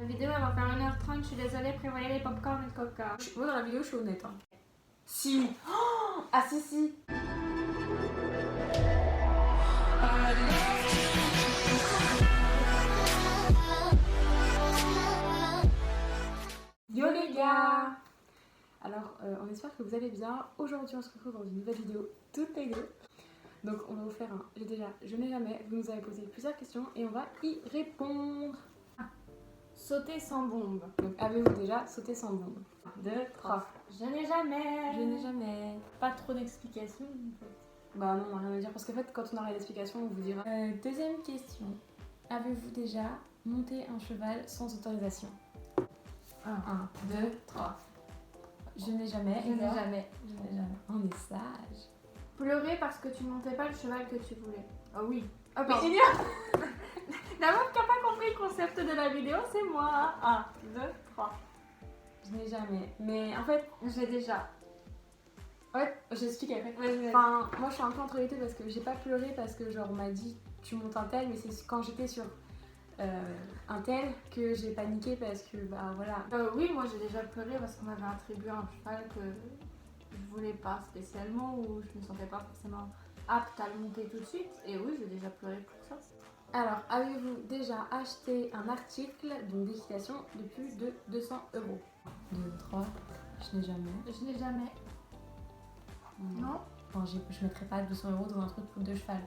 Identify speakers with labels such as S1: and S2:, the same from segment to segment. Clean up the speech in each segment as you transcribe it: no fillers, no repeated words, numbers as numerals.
S1: La vidéo elle va faire 1h30, je suis désolée, prévoyez les popcorn et le coca.
S2: Moi dans la vidéo je suis honnête. Hein. Si. Oh ah si si. Yo les gars. Alors on espère que vous allez bien. Aujourd'hui on se retrouve dans une nouvelle vidéo toutes les deux. Donc on va vous faire un j'ai déjà, je n'ai jamais. Vous nous avez posé plusieurs questions et on va y répondre.
S1: Sauter sans bombe.
S2: Donc avez-vous déjà sauté sans bombe? 1, 2, 3.
S1: Je n'ai jamais.
S2: Je n'ai jamais.
S1: Pas trop d'explications en fait.
S2: Bah non, on n'a rien à dire parce qu'en fait quand on aura l'explication on vous dira. Deuxième question. Avez-vous déjà monté un cheval sans autorisation? 1, 2, 3. Je n'ai jamais.
S1: Je n'ai jamais.
S2: Je n'ai jamais. On est sage.
S1: Pleurer parce que tu montais pas le cheval que tu voulais. Ah oui. Ah
S2: Mais
S1: pardon.
S2: il y a...
S1: La meuf qui a pas compris le concept de la vidéo, c'est moi. 1, 2, 3.
S2: Je n'ai jamais. Mais en fait,
S1: J'ai déjà.
S2: ouais, j'explique après.
S1: Vas-y.
S2: Enfin, moi je suis un peu entre les deux parce que j'ai pas pleuré parce que genre on m'a dit tu montes un tel, mais c'est quand j'étais sur un tel que j'ai paniqué parce que bah voilà.
S1: Oui, moi j'ai déjà pleuré parce qu'on m'avait attribué un cheval que je voulais pas spécialement ou je me sentais pas forcément apte à le monter tout de suite. Et oui, j'ai déjà pleuré pour ça.
S2: Alors, avez-vous déjà acheté un article d'une d'équitation de plus de 200 €? 2, 3. Je n'ai jamais.
S1: Je n'ai jamais. Non.
S2: Enfin, je mettrais pas 200 € dans un truc de cheval.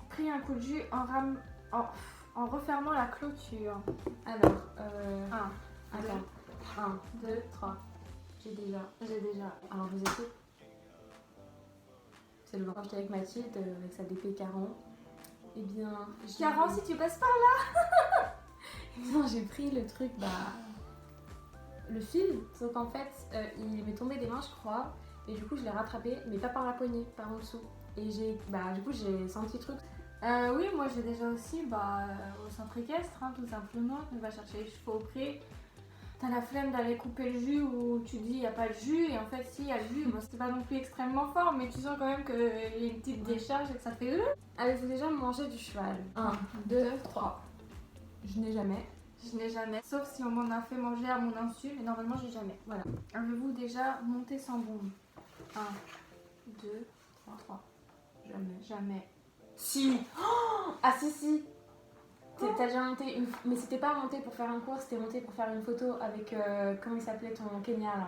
S1: Pris un coup de jus en refermant la clôture.
S2: Alors,
S1: 1,
S2: attends. 1, 2, 3. J'ai déjà.
S1: J'ai déjà.
S2: Alors, je vous explique. C'est le quand j'étais avec Mathilde, avec sa DP 40. Eh bien.
S1: 40 si tu passes pas là.
S2: Non, j'ai pris le truc, bah. Le fil. Sauf qu'en fait, il m'est tombé des mains, je crois. Et du coup, je l'ai rattrapé, mais pas par la poignée, par en dessous. Et du coup, j'ai senti le truc.
S1: Oui, moi j'ai déjà aussi au centre équestre, hein, tout simplement. Tu vas chercher les chevaux au pré. T'as la flemme d'aller couper le jus ou tu dis il n'y a pas de jus et en fait si il y a le jus, bon, c'est pas non plus extrêmement fort mais tu sens quand même qu'il y a une petite décharge et que ça fait
S2: Avez-vous déjà mangé du cheval? 1, 2, 3. Je n'ai jamais.
S1: Je n'ai jamais, sauf si on m'en a fait manger à mon insu, mais normalement j'ai jamais.
S2: Voilà.
S1: Avez-vous déjà monté sans bombe? 1, 2, 3.
S2: Jamais.
S1: Jamais.
S2: Si. Oh ah si si. T'as déjà monté une... Mais c'était pas monté pour faire un cours, c'était monté pour faire une photo avec... comment il s'appelait ton Kenya là?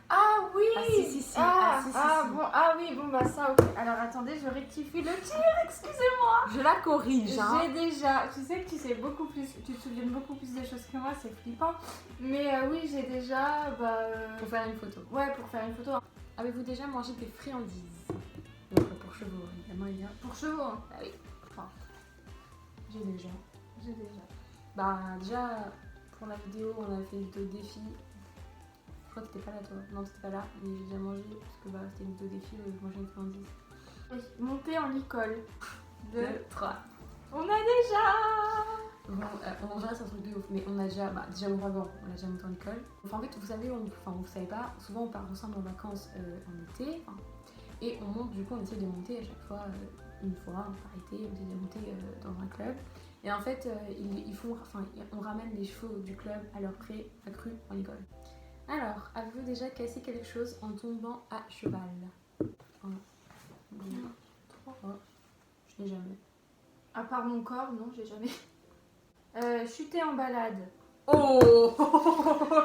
S1: Ah oui.
S2: Ah si si si.
S1: Bon, ah oui, bon bah ça ok. Alors attendez, je rectifie le tir, excusez-moi.
S2: Je la corrige hein.
S1: J'ai déjà, tu sais que tu sais beaucoup plus, tu te souviens beaucoup plus des choses que moi, c'est flippant. Mais oui, j'ai déjà,
S2: Pour faire une photo.
S1: Ouais, pour faire une photo.
S2: Avez-vous déjà mangé des friandises? Donc pour chevaux, évidemment, il y a.
S1: Pour chevaux, hein.
S2: Ah oui. Enfin, j'ai déjà.
S1: J'ai déjà.
S2: Bah déjà, pour la vidéo, on a fait une vidéo défi. Je crois que t'étais pas là toi. Non, t'étais pas là, mais j'ai déjà mangé parce que bah c'était une vidéo défi où je mangeais une friandise.
S1: Oui, monter en école. 2,
S2: 3.
S1: On a déjà.
S2: Bon, on dirait c'est un truc de ouf, mais on a déjà, déjà mon frère, on a déjà monté en école. Enfin, en fait, vous savez, vous savez pas, souvent on part ensemble en vacances en été, et on monte, du coup, on essaie de monter à chaque fois, une fois, par été, on essaie de monter dans un club. Et en fait, on ramène les chevaux du club à leur pré accru en école. Alors, avez-vous déjà cassé quelque chose en tombant à cheval? 1, 2, 3. Je n'ai jamais.
S1: À part mon corps, non, j'ai jamais. Chuter en balade.
S2: Oh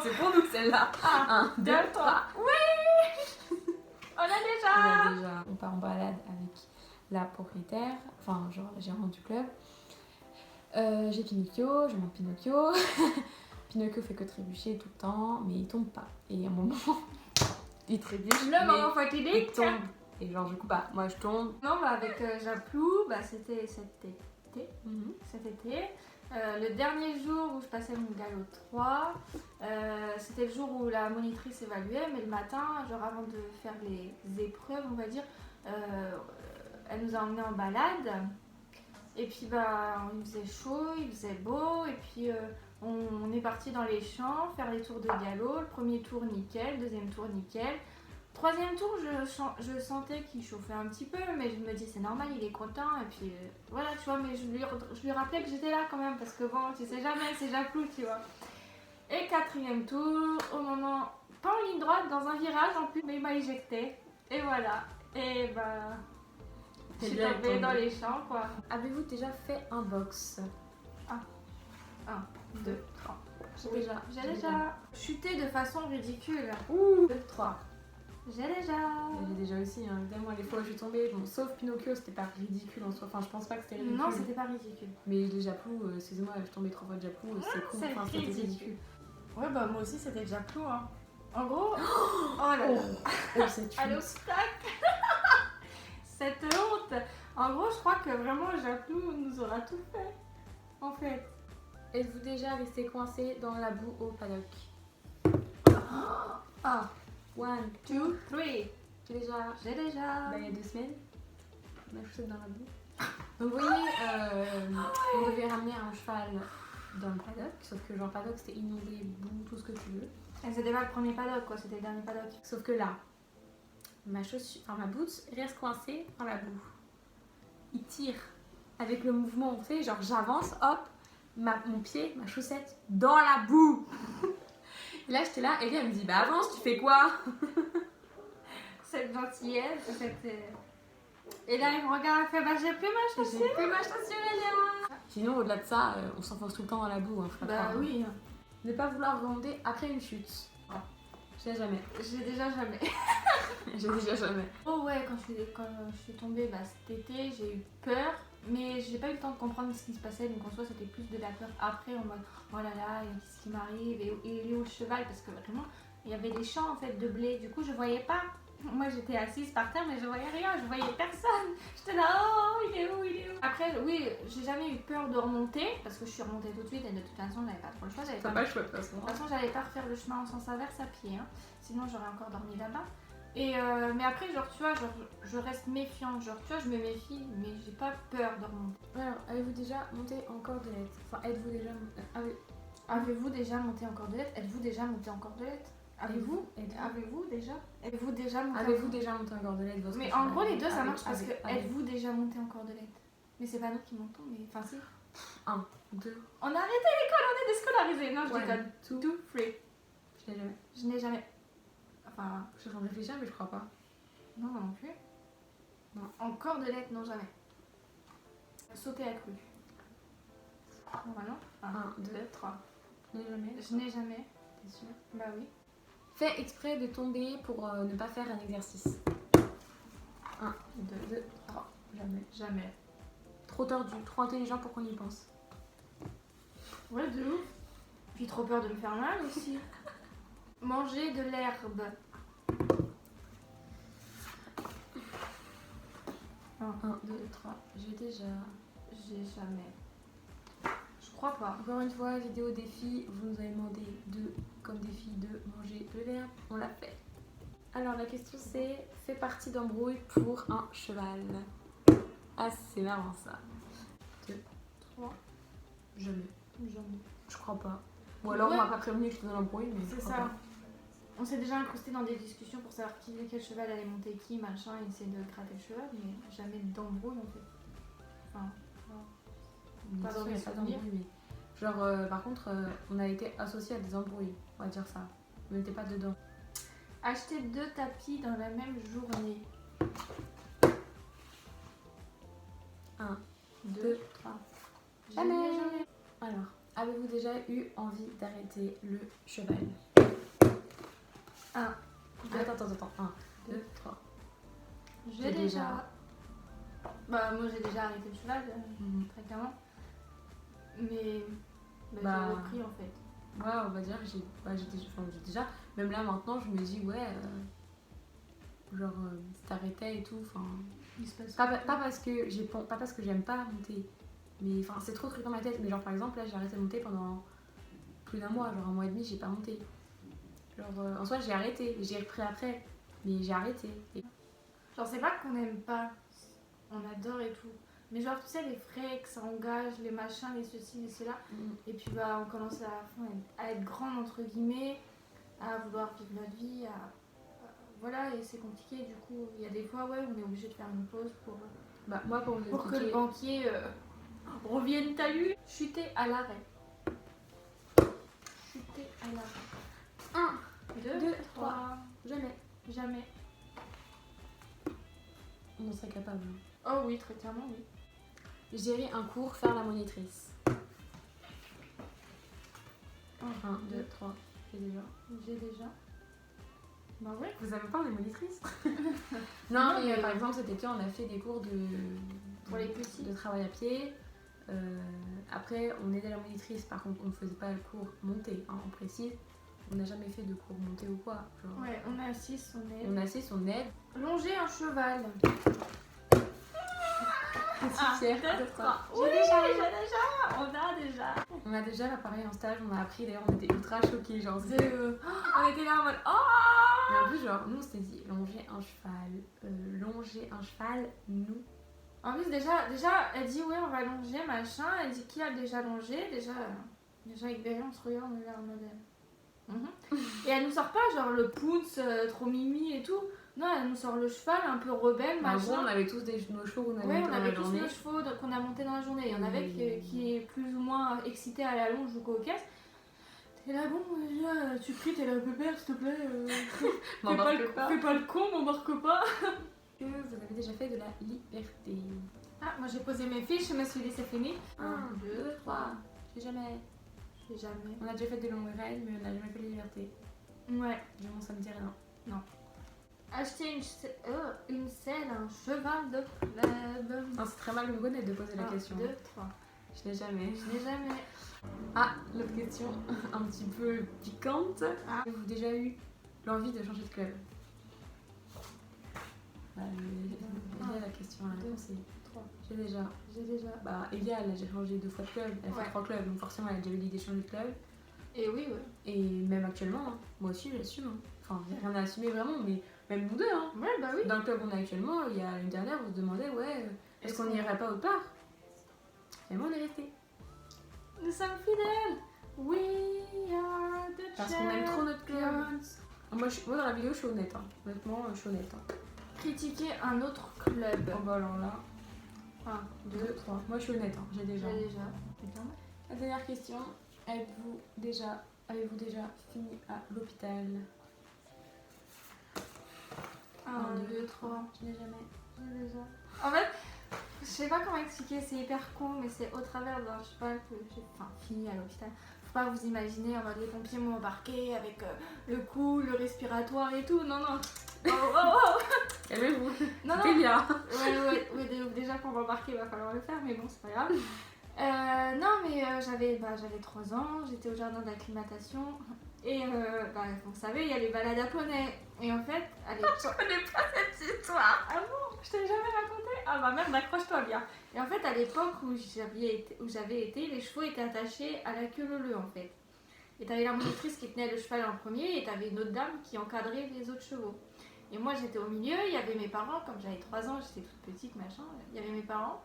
S2: c'est pour nous celle-là. 1, 2, 3.
S1: Oui. On a déjà.
S2: On part en balade avec la propriétaire, enfin genre la gérante du club. J'ai Pinocchio, je monte Pinocchio. Pinocchio fait que trébucher tout le temps, mais il tombe pas. Et à un moment, il trébuche.
S1: Le
S2: mais
S1: moment
S2: il
S1: fatidique.
S2: tombe. Et genre du coup, moi je tombe.
S1: Non, avec Japlou, c'était cet été. Cet été. Le dernier jour où je passais mon galop 3, c'était le jour où la monitrice évaluait, mais le matin, genre avant de faire les épreuves, on va dire, elle nous a emmenés en balade. Et puis il faisait chaud, il faisait beau, et puis on est parti dans les champs, faire les tours de galop. Le premier tour nickel, deuxième tour nickel. Troisième tour, je sentais qu'il chauffait un petit peu, mais je me dis c'est normal, il est content. Et puis voilà, tu vois, mais je lui rappelais que j'étais là quand même, parce que bon, tu sais jamais, c'est Japlou, tu vois. Et quatrième tour, au moment, pas en ligne droite, dans un virage en plus, mais il m'a éjecté. Et voilà. Et bah, je suis tombée dans les champs, quoi.
S2: Avez-vous déjà fait un box?
S1: 1, 2, 3. J'ai déjà chuté de façon ridicule.
S2: Ouh, 2, 3.
S1: J'ai déjà.
S2: J'ai déjà aussi, hein. Évidemment, les fois où je suis tombée, bon, sauf Pinocchio, c'était pas ridicule en soi. Enfin, je pense pas que c'était ridicule.
S1: Non, c'était pas ridicule.
S2: Mais les Japlou, excusez-moi, je suis tombée 3 fois de Japlou, c'est cool.
S1: C'est
S2: Enfin, c'était
S1: ridicule. Ouais, bah moi aussi, c'était déjà plou, hein. En gros, oh là là.
S2: Allez
S1: au spectacle. Cette honte. En gros, je crois que vraiment, Japlou nous aura tout fait. En fait.
S2: Êtes-vous déjà resté coincé dans la boue au paddock?
S1: 1,
S2: 1,
S1: 2, 3.
S2: j'ai déjà.
S1: J'ai déjà.
S2: Bah, il y a 2 semaines, on a chaussette dans la boue. Donc, vous voyez, on devait ramener un cheval dans le paddock, sauf que genre paddock c'était inondé, boue, tout ce que tu veux.
S1: Et c'était pas le premier paddock, quoi, c'était le dernier paddock.
S2: Sauf que là, ma boots reste coincée dans la boue. Il tire avec le mouvement, on fait, genre j'avance, hop, mon pied, ma chaussette dans la boue. Et là j'étais là, et elle me dit bah avance, tu fais quoi?
S1: Cette gentillesse, Et là, il me regarde, elle fait bah j'ai plus ma chaussure.
S2: J'ai plus ma chaussure, Elia. Sinon, au-delà de ça, on s'enfonce tout le temps dans la boue. Hein, faut pas
S1: Bah
S2: croire.
S1: oui.
S2: Ne pas vouloir remonter après une chute. Ah, je l'ai jamais.
S1: J'ai déjà jamais.
S2: J'ai déjà jamais.
S1: Oh ouais, quand je suis tombée bah, cet été, j'ai eu peur, mais j'ai pas eu le temps de comprendre ce qui se passait, donc en soi c'était plus de la peur après en mode oh là là, qu'est-ce qui m'arrive et il est où le cheval, parce que vraiment il y avait des champs en fait de blé, du coup je voyais pas. Moi j'étais assise par terre mais je voyais rien, je voyais personne. J'étais là, oh il est où, il est où. Après oui, j'ai jamais eu peur de remonter parce que je suis remontée tout de suite et de toute façon j'avais pas trop le choix.
S2: T'as pas le choix de toute façon.
S1: De toute façon j'allais pas refaire le chemin en sens inverse à pied, hein. Sinon j'aurais encore dormi là-bas. Et mais après genre tu vois, genre, je reste méfiante, genre tu vois je me méfie mais j'ai pas peur de remonter.
S2: Alors, avez-vous déjà monté en cordelette? Enfin, êtes-vous déjà monté...
S1: Avez-vous déjà monté en cordelette? Êtes-vous déjà monté en cordelette? Avez-vous déjà? Êtes-vous déjà monté
S2: Avez-vous déjà monté en cordelette? Votre
S1: Mais
S2: cheval?
S1: en gros les deux ça marche parce que
S2: avec.
S1: êtes-vous déjà monté en cordelette? Mais c'est pas nous qui montons, mais enfin si.
S2: 1, 2,
S1: On a arrêté l'école, on est déscolarisés. Non je déconne.
S2: 2,
S1: 2, 3.
S2: je l'ai jamais.
S1: Je n'ai jamais. Enfin,
S2: Je suis en train de réfléchir, mais je crois pas.
S1: non moi non plus.
S2: Non.
S1: En cordelette, non jamais. Sauter à cru. Normalement. 1, 2, 3.
S2: Je n'ai jamais.
S1: Je n'ai jamais.
S2: T'es sûr?
S1: Bah oui.
S2: Fais exprès de tomber pour ne pas faire un exercice. 1, 2, 3. Jamais.
S1: Jamais.
S2: Trop tordu, trop intelligent pour qu'on y pense.
S1: Ouais, de ouf. Puis trop peur de me faire mal aussi. Manger de l'herbe.
S2: 1, 2, 3. J'ai déjà.
S1: J'ai jamais. Je crois pas.
S2: Encore une fois, vidéo défi. Vous nous avez demandé comme défi de manger de l'herbe. On l'a fait. Alors la question c'est, fait partie d'embrouille pour un cheval. Ah c'est marrant ça. 2,
S1: 3.
S2: Jamais.
S1: Jamais.
S2: Je crois pas. Ou alors
S1: Ouais.
S2: on m'a pas prévenu que je faisais l'embrouille, mais
S1: C'est
S2: je crois
S1: ça.
S2: pas.
S1: On s'est déjà incrusté dans des discussions pour savoir quel cheval allait monter qui, machin, et essayer de gratter le cheval, mais jamais d'embrouille en fait. Enfin,
S2: Bien
S1: Pas
S2: sûr,
S1: dans
S2: il y a
S1: mes
S2: pas
S1: souvenirs.
S2: d'embrouille, mais genre par contre on a été associés à des embrouilles, on va dire ça. On n'était pas dedans.
S1: acheter 2 tapis dans la même journée.
S2: 1, 2,
S1: 2.
S2: 3.
S1: Jamais.
S2: Alors, avez-vous déjà eu envie d'arrêter le cheval?
S1: 1.
S2: Attends. 1, 2, 3.
S1: J'ai déjà. Bah, moi j'ai déjà arrêté le cheval, très clairement. Mais.
S2: Bah.
S1: J'ai repris en fait.
S2: Ouais, on va dire, j'ai déjà. Même là maintenant, je me dis, ouais. Genre, si t'arrêtais et tout, enfin.
S1: Il se passe
S2: Pas parce que j'aime pas monter. Mais enfin, c'est trop truc dans ma tête. Mais genre, par exemple, là, j'ai arrêté de monter pendant plus d'un mois. Genre, un mois et demi, j'ai pas monté. Genre, en soi, j'ai arrêté. J'ai repris après. Mais j'ai arrêté. Et...
S1: Genre, c'est pas qu'on aime pas. On adore et tout. Mais genre, tu sais, les frais que ça engage, les machins, les ceci, les cela. Et puis, bah, on commence à être grande, entre guillemets, à vouloir vivre notre vie, à voilà, et c'est compliqué. Du coup, il y a des fois, ouais, on est obligé de faire une pause pour
S2: Moi, pour vous
S1: que le
S2: expliquer...
S1: banquier revienne talu. Chuter à l'arrêt. Chuter à l'arrêt. 1, 2, 3.
S2: Jamais.
S1: Jamais.
S2: On en serait capable.
S1: Oh oui, très clairement, oui.
S2: Gérer un cours, faire la monitrice. 1, 2, 3.
S1: J'ai déjà. Bah ouais.
S2: Vous avez pas, on est monitrice. Non, mais par exemple, cet été, on a fait des cours
S1: Pour les petits.
S2: de travail à pied. Après, on aidait la monitrice. Par contre, on ne faisait pas le cours monté, hein, on précise. On n'a jamais fait de cours monté ou quoi. Genre,
S1: Ouais, on assiste, on aide.
S2: on assiste, on aide.
S1: Longer un cheval.
S2: Fière.
S1: 2, 3.
S2: Oui,
S1: J'ai déjà.
S2: On a déjà, là, pareil, en stage, on a appris. D'ailleurs, on était ultra choqués. Genre,
S1: On était là en mode oh.
S2: Mais en plus, genre, nous, on s'était dit longer un cheval, nous.
S1: En plus, déjà, elle dit ouais, on va longer, machin. Elle dit qui a déjà longé. Déjà avec Béry, on se regarde, on est là en mode. Et elle nous sort pas genre le pounce trop mimi et tout. Non, elle nous sort le cheval un peu rebelle,
S2: En
S1: machin.
S2: gros, on avait tous nos chevaux qu'on
S1: Ouais,
S2: avait
S1: on
S2: dans
S1: avait
S2: la
S1: tous
S2: journée.
S1: nos chevaux qu'on a montés dans la journée. Il y en avait qui est plus ou moins excité à la longe ou qu'aux caisses. T'es là, bon, déjà, tu cries, t'es là, bébé, s'il te plaît. Fais pas le con, m'embarque pas.
S2: Que vous avez déjà fait de la liberté.
S1: Ah, moi j'ai posé mes fiches, je me suis dit c'est fini.
S2: 1, 2, 3. J'ai jamais.
S1: Jamais.
S2: On a déjà fait des longues raids, mais on n'a jamais fait de la liberté.
S1: Ouais.
S2: Vraiment, ça me dit rien.
S1: Non. Acheter une selle, un cheval de club.
S2: Non, c'est très mal de me connaître de poser la question.
S1: 2, 3.
S2: Je l'ai jamais.
S1: Je n'ai jamais.
S2: Ah, l'autre question, un petit peu piquante.
S1: Ah.
S2: Avez-vous déjà eu l'envie de changer de club? La question, la réponse est
S1: 3.
S2: j'ai déjà. Elia, elle a déjà changé 2 fois de club, elle a fait 3 clubs, donc forcément elle a déjà eu l'idée de changer de club.
S1: Et oui, ouais.
S2: Et même actuellement, hein, moi aussi j'assume. Hein. Enfin, il n'y a rien à assumer vraiment, mais même nous deux. Hein.
S1: Ouais, bah oui.
S2: Dans le club qu'on a actuellement, il y a une dernière, on se demandait, ouais, est-ce qu'on n'irait pas autre part? Et moi on est resté.
S1: Nous sommes fidèles. We are the
S2: Parce qu'on aime trop notre club.
S1: champions.
S2: Moi dans la vidéo je suis honnête, hein. Honnêtement je suis honnête. Hein.
S1: Critiquer un autre club.
S2: Oh bah alors là,
S1: 1, 2,
S2: 2, 3. Moi je suis honnête, hein. J'ai déjà.
S1: Déjà.
S2: La dernière question, avez-vous déjà fini à l'hôpital?
S1: 1, 2, 3.
S2: Je n'ai jamais.
S1: J'ai déjà. En fait, je sais pas comment expliquer, c'est hyper con, mais c'est au travers d'un cheval que j'ai fini à l'hôpital. Faut pas vous imaginer en mode les pompiers m'ont embarqué avec le cou, le respiratoire et tout. Non, non. Oh.
S2: Calmez-vous.
S1: Non,
S2: C'était bien.
S1: Ouais, déjà pour m'embarquer, il va falloir le faire, mais bon, c'est pas grave. Non, mais j'avais 3 ans, j'étais au jardin d'acclimatation. Et vous savez, il y a les balades à poney. Et en fait, allez.
S2: Je connais pas cette histoire.
S1: Ah bon? Je t'ai jamais raconté? Ah bah merde, accroche-toi bien. Et en fait, à l'époque où j'avais été, les chevaux étaient attachés à la queue leu en fait. Et t'avais la monitrice qui tenait le cheval en premier et t'avais une autre dame qui encadrait les autres chevaux. Et moi j'étais au milieu, il y avait mes parents, comme j'avais 3 ans, j'étais toute petite, machin, il y avait mes parents.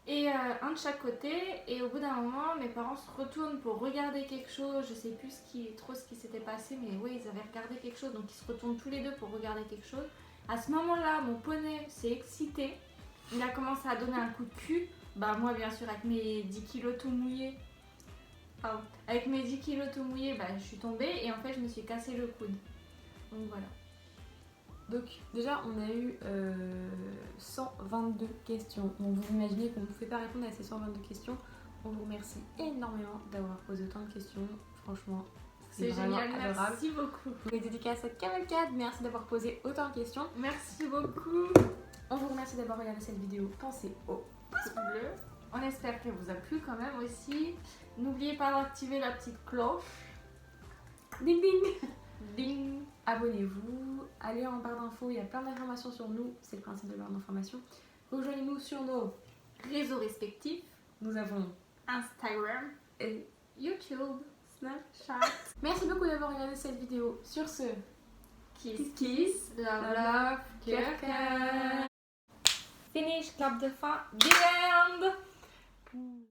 S1: Et un de chaque côté, et au bout d'un moment, mes parents se retournent pour regarder quelque chose, je sais plus trop ce qui s'était passé, mais oui, ils avaient regardé quelque chose, donc ils se retournent tous les deux pour regarder quelque chose. À ce moment-là, mon poney s'est excité, il a commencé à donner un coup de cul, bah moi bien sûr avec mes 10 kilos tout mouillés, je suis tombée et en fait je me suis cassé le coude. Donc voilà.
S2: Donc déjà on a eu 122 questions. Donc vous imaginez qu'on ne pouvait pas répondre à ces 122 questions. On vous remercie énormément d'avoir posé autant de questions. Franchement,
S1: c'est génial, merci beaucoup.
S2: Les dédicaces à Cavalcade, merci d'avoir posé autant de questions.
S1: Merci beaucoup.
S2: On vous remercie d'avoir regardé cette vidéo. Pensez au
S1: pouce bleu. On espère qu'elle vous a plu quand même aussi. N'oubliez pas d'activer la petite cloche.
S2: Ding ding.
S1: Ding.
S2: Abonnez-vous, allez en barre d'infos, il y a plein d'informations sur nous, c'est le principe de barre d'informations. Rejoignez-nous sur nos
S1: réseaux respectifs.
S2: Nous avons
S1: Instagram
S2: et
S1: YouTube, Snapchat.
S2: Merci beaucoup d'avoir regardé cette vidéo. Sur ce,
S1: kiss, love, cœur. Finish, clap de fin, the end.